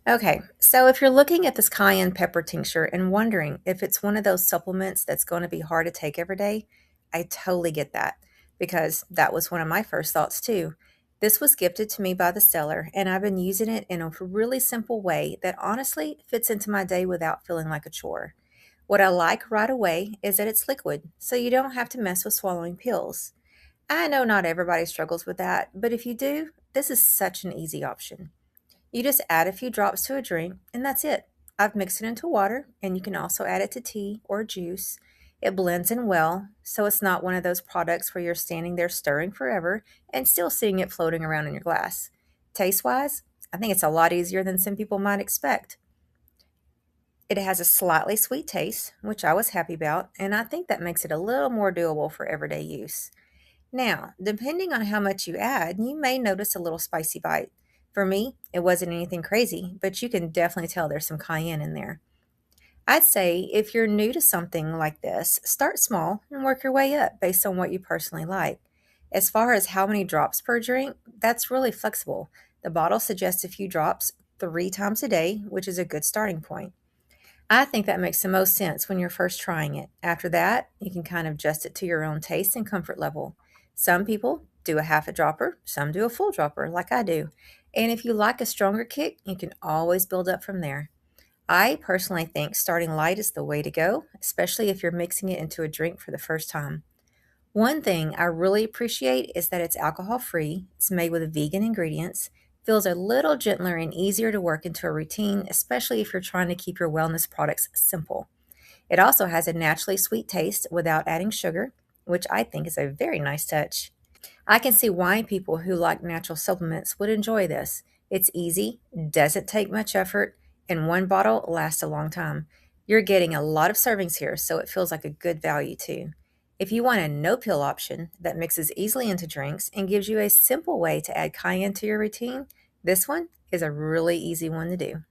Okay, so if you're looking at this cayenne pepper tincture and wondering if it's one of those supplements that's going to be hard to take every day, I totally get that because that was one of my first thoughts too. This was gifted to me by the seller, and I've been using it in a really simple way that honestly fits into my day without feeling like a chore. What I like right away is that it's liquid, so you don't have to mess with swallowing pills. I know not everybody struggles with that, but if you do, this is such an easy option. You just add a few drops to a drink, and that's it. I've mixed it into water, and you can also add it to tea or juice. It blends in well, so it's not one of those products where you're standing there stirring forever and still seeing it floating around in your glass. Taste wise, I think it's a lot easier than some people might expect. It has a slightly sweet taste, which I was happy about, and I think that makes it a little more doable for everyday use. Now, depending on how much you add, you may notice a little spicy bite. For me, it wasn't anything crazy, but you can definitely tell there's some cayenne in there. I'd say if you're new to something like this, start small and work your way up based on what you personally like. As far as how many drops per drink, that's really flexible. The bottle suggests a few drops 3 times a day, which is a good starting point. I think that makes the most sense when you're first trying it. After that, you can kind of adjust it to your own taste and comfort level. Some people do a half a dropper, some do a full dropper, like I do. And if you like a stronger kick, you can always build up from there. I personally think starting light is the way to go, especially if you're mixing it into a drink for the first time. One thing I really appreciate is that it's alcohol free, it's made with vegan ingredients, feels a little gentler and easier to work into a routine, especially if you're trying to keep your wellness products simple. It also has a naturally sweet taste without adding sugar, which I think is a very nice touch. I can see why people who like natural supplements would enjoy this. It's easy, doesn't take much effort, and one bottle lasts a long time. You're getting a lot of servings here, so it feels like a good value too. If you want a no pill option that mixes easily into drinks and gives you a simple way to add cayenne to your routine, this one is a really easy one to do.